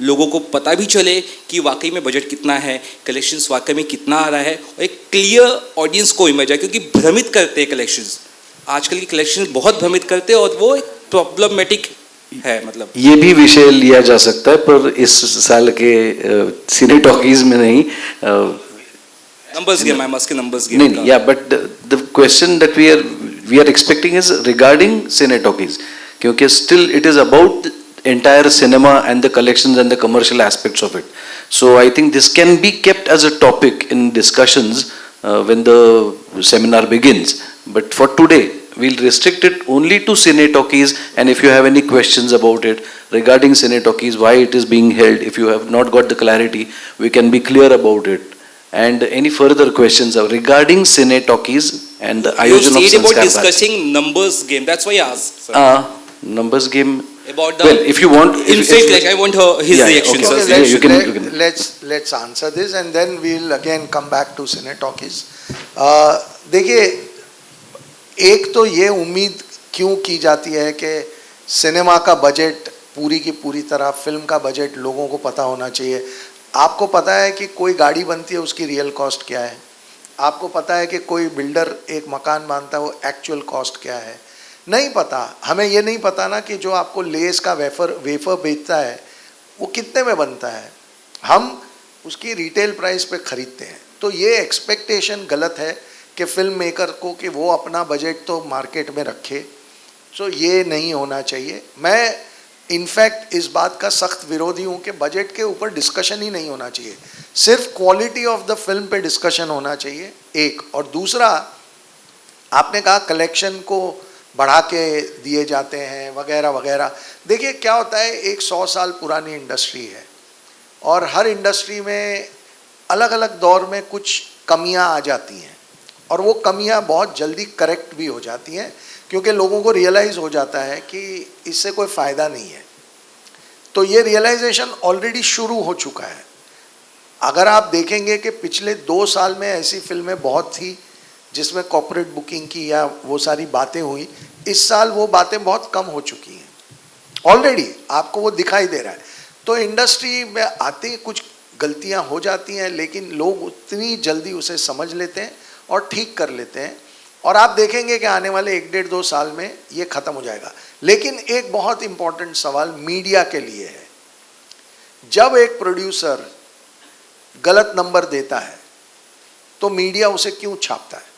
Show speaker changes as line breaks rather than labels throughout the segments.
लोगों को पता भी चले कि वाकई में बजट कितना है, कलेक्शंस वाकई में कितना आ रहा है, और एक क्लियर ऑडियंस को इमेज है, क्योंकि भ्रमित करते हैं कलेक्शंस। आजकल की कलेक्शंस बहुत भ्रमित करते हैं और वो एक प्रॉब्लमेटिक है। मतलब
ये भी विषय लिया जा सकता है, पर इस साल के सिने टॉकीज में नहीं।
numbers game, I'm asking numbers game
नहीं, yeah, but the question that we are expecting is regarding cine talkies, क्योंकि still it is about entire cinema and the collections and the commercial aspects of it. So I think this can be kept as a topic in discussions when the seminar begins. But for today, we'll restrict it only to cine talkies, and if you have any questions about it regarding cine talkies, why it is being held, if you have not got the clarity, we can be clear about it. And any further questions regarding cine talkies and the Ayojan of
you said about
Sanskar
discussing numbers game, that's why I asked, sir.
Numbers game
About the,
well, if you want,
in fact, like I want his
yeah,
reaction,
okay.
sir.
Okay, you can.
Let's answer this and then we'll again come back to cine talkies. देखिए, एक तो ये उम्मीद क्यों की जाती है कि सिनेमा का बजट पूरी की पूरी तरह, फिल्म का बजट लोगों को पता होना चाहिए। आपको पता है कि कोई गाड़ी बनती है उसकी रियल कॉस्ट क्या है? आपको पता है कि कोई बिल्डर एक मकान बांधता है वो एक्चुअल कॉस्ट क्या है? नहीं पता। हमें ये नहीं पता ना कि जो आपको लेस का वेफर बेचता है वो कितने में बनता है। हम उसकी रिटेल प्राइस पे ख़रीदते हैं। तो ये एक्सपेक्टेशन गलत है कि फिल्म मेकर को कि वो अपना बजट तो मार्केट में रखे। तो ये नहीं होना चाहिए। मैं इनफैक्ट इस बात का सख्त विरोधी हूँ कि बजट के ऊपर डिस्कशन ही नहीं होना चाहिए, सिर्फ क्वालिटी ऑफ द फिल्म पे डिस्कशन होना चाहिए, एक। और दूसरा, आपने कहा कलेक्शन को बढ़ा के दिए जाते हैं वगैरह वगैरह। देखिए क्या होता है, एक 100 साल पुरानी इंडस्ट्री है और हर इंडस्ट्री में अलग अलग दौर में कुछ कमियां आ जाती हैं और वो कमियां बहुत जल्दी करेक्ट भी हो जाती हैं, क्योंकि लोगों को रियलाइज़ हो जाता है कि इससे कोई फ़ायदा नहीं है। तो ये रियलाइजेशन ऑलरेडी शुरू हो चुका है। अगर आप देखेंगे कि पिछले 2 साल में ऐसी फिल्में बहुत थी जिसमें कॉर्पोरेट बुकिंग की या वो सारी बातें हुई। इस साल वो बातें बहुत कम हो चुकी हैं ऑलरेडी, आपको वो दिखाई दे रहा है। तो इंडस्ट्री में आते कुछ गलतियां हो जाती हैं, लेकिन लोग उतनी जल्दी उसे समझ लेते हैं और ठीक कर लेते हैं, और आप देखेंगे कि आने वाले 1-1.5-2 साल में ये ख़त्म हो जाएगा। लेकिन एक बहुत इम्पॉर्टेंट सवाल मीडिया के लिए है। जब एक प्रोड्यूसर गलत नंबर देता है तो मीडिया उसे क्यों छापता है?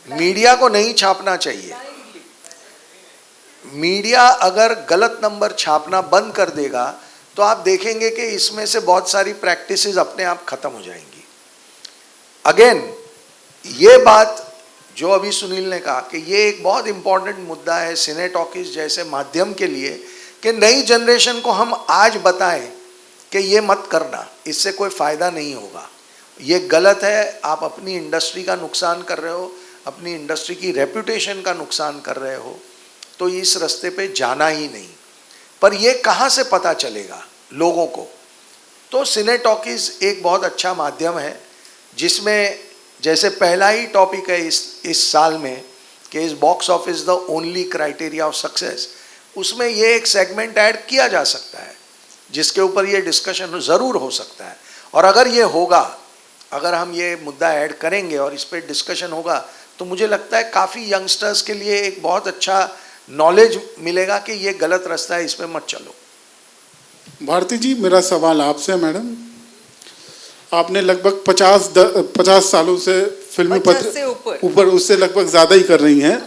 मीडिया को नहीं छापना चाहिए। मीडिया अगर गलत नंबर छापना बंद कर देगा तो आप देखेंगे कि इसमें से बहुत सारी प्रैक्टिसेस अपने आप खत्म हो जाएंगी। अगेन, ये बात जो अभी सुनील ने कहा कि ये एक बहुत इंपॉर्टेंट मुद्दा है सिने टॉकीज जैसे माध्यम के लिए, कि नई जनरेशन को हम आज बताएं कि ये मत करना, इससे कोई फ़ायदा नहीं होगा, ये गलत है, आप अपनी इंडस्ट्री का नुकसान कर रहे हो, अपनी इंडस्ट्री की रेपुटेशन का नुकसान कर रहे हो, तो इस रास्ते पे जाना ही नहीं। पर ये कहाँ से पता चलेगा लोगों को? तो सिने टॉकीज एक बहुत अच्छा माध्यम है जिसमें जैसे पहला ही टॉपिक है इस साल में कि इस box office the only criteria of success, उसमें ये एक सेगमेंट ऐड किया जा सकता है जिसके ऊपर ये डिस्कशन ज़रूर हो सकता है। और अगर ये होगा, अगर हम ये मुद्दा ऐड करेंगे और इस पर डिस्कशन होगा, तो मुझे लगता है काफ़ी यंगस्टर्स के लिए एक बहुत अच्छा नॉलेज मिलेगा कि ये गलत रास्ता है, इस पर मत चलो।
भारती जी, मेरा सवाल आपसे मैडम, आपने लगभग 50 सालों से फिल्मी पत्र ऊपर उससे लगभग ज़्यादा ही कर रही हैं,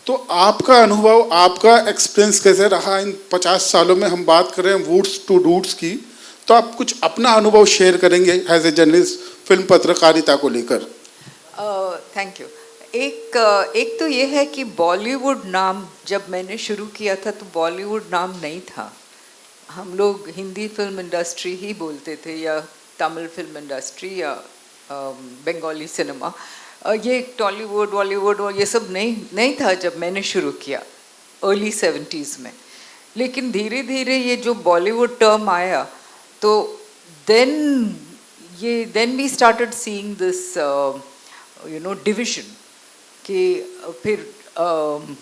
तो आपका अनुभव, आपका एक्सपीरियंस कैसे रहा इन 50 सालों में? हम बात कर रहे हैं वुड्स टू डूड्स की, तो आप कुछ अपना अनुभव शेयर करेंगे एज ए जर्नलिस्ट फिल्म पत्रकारिता को लेकर?
Thank you. एक तो ये है कि बॉलीवुड नाम जब मैंने शुरू किया था तो बॉलीवुड नाम नहीं था, हम लोग हिंदी फिल्म इंडस्ट्री ही बोलते थे, या तमिल फिल्म इंडस्ट्री, या बंगाली सिनेमा। ये टॉलीवुड, बॉलीवुड और ये सब नहीं था जब मैंने शुरू किया अर्ली 70s में। लेकिन धीरे धीरे ये जो बॉलीवुड टर्म आया तो then we started seeing this division कि फिर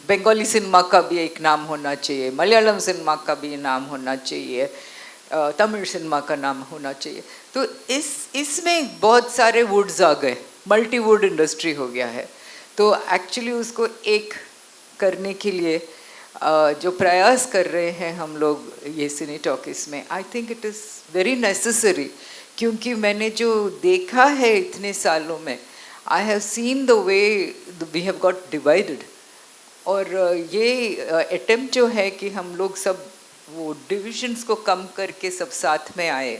बंगाली सिनेमा का भी एक नाम होना चाहिए, मलयालम सिनेमा का भी नाम होना चाहिए, तमिल सिनेमा का नाम होना चाहिए। तो इसमें बहुत सारे वुड्स आ गए, मल्टी वुड इंडस्ट्री हो गया है। तो एक्चुअली उसको एक करने के लिए जो प्रयास कर रहे हैं हम लोग ये सिने टॉकीज में, I think it is very necessary, क्योंकि मैंने जो देखा है इतने सालों में, I have seen the way we have got divided. और ये अटेम्प्ट जो है कि हम लोग सब वो डिविजन्स को कम करके सब साथ में आए,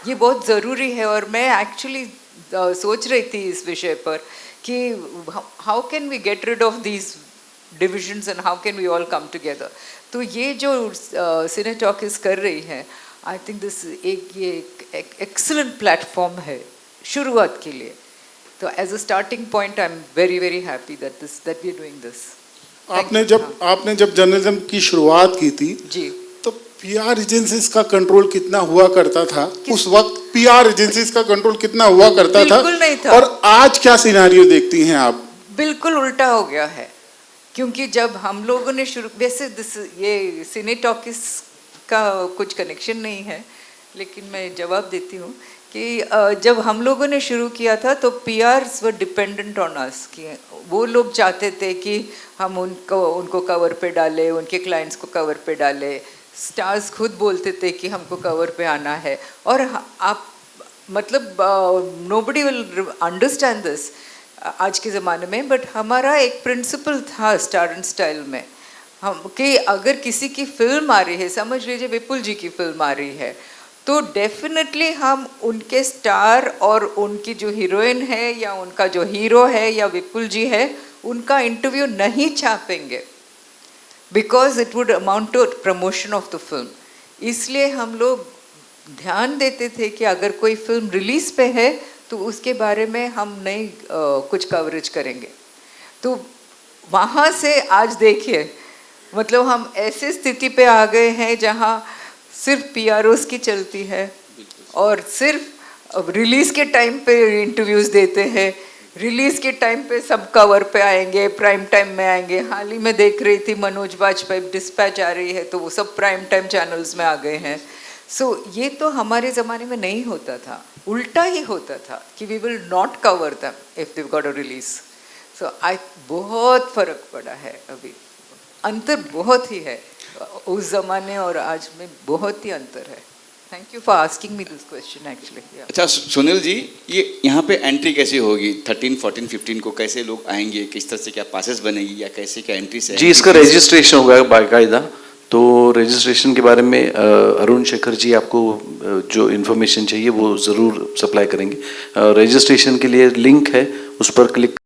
ये बहुत ज़रूरी है। और मैं एक्चुअली सोच रही थी इस विषय पर कि how can we get rid of these divisions and how can we all come together. तो ये जो सिने टॉकीज कर रही है, आई थिंक दिस एक एक्सीलेंट प्लेटफॉर्म है शुरुआत के लिए। तो as a starting point I am very very happy that we are doing this.
आपने जब जर्नलिज्म की शुरुआत की थी
जी,
तो पीआर एजेंसीज का कंट्रोल कितना हुआ करता था? उस वक्त पीआर एजेंसीज का कंट्रोल कितना हुआ करता था?
बिल्कुल नहीं था।
और आज क्या सिनेरियो देखती हैं आप?
बिल्कुल उल्टा हो गया है, क्योंकि जब हम लोगों ने शुरू, वैसे ये सिने टॉकीज का कुछ कनेक्शन नहीं है, लेकिन मैं जवाब देती हूँ कि जब हम लोगों ने शुरू किया था तो पीआर्स वर डिपेंडेंट ऑन अस, कि वो लोग चाहते थे कि हम उनको कवर पे डालें, उनके क्लाइंट्स को कवर पे डालें। स्टार्स खुद बोलते थे कि हमको कवर पे आना है। और आप मतलब नोबडी विल अंडरस्टैंड दिस आज के ज़माने में, बट हमारा एक प्रिंसिपल था स्टार एंड स्टाइल में, हम कि अगर किसी की फिल्म आ रही है, समझ लीजिए विपुल जी की फिल्म आ रही है, तो डेफिनेटली हम उनके स्टार और उनकी जो हीरोइन है या उनका जो हीरो है या विपुल जी है, उनका इंटरव्यू नहीं छापेंगे, because it would amount to promotion of the film. इसलिए हम लोग ध्यान देते थे कि अगर कोई फिल्म रिलीज पे है तो उसके बारे में हम नहीं कुछ कवरेज करेंगे। तो वहाँ से आज देखिए, मतलब हम ऐसे स्थिति पे आ गए हैं जहाँ सिर्फ पीआरओस की चलती है और सिर्फ रिलीज़ के टाइम पे इंटरव्यूज़ देते हैं, रिलीज़ के टाइम पे सब कवर पे आएंगे, प्राइम टाइम में आएंगे। हाल ही में देख रही थी मनोज वाजपेयी डिस्पैच आ रही है तो वो सब प्राइम टाइम चैनल्स में आ गए हैं। सो ये तो हमारे ज़माने में नहीं होता था, उल्टा ही होता था कि we will not cover them if they got a release. So बहुत फ़र्क पड़ा है, अभी अंतर बहुत ही है, उस ज़माने और आज में बहुत ही अंतर है। Thank you for asking me this question actually.
अच्छा सुनील जी, ये यहाँ पे एंट्री कैसे होगी? 13, 14, 15 को कैसे लोग आएंगे? किस तरह से क्या पासेस बनेगी या कैसे क्या एंट्री से?
जी, इसका रजिस्ट्रेशन होगा बाकायदा। तो रजिस्ट्रेशन के बारे में अरुण शेखर जी आपको जो इन्फॉर्मेशन चाहिए वो ज़रूर सप्लाई करेंगे। रजिस्ट्रेशन के लिए लिंक है, उस पर क्लिक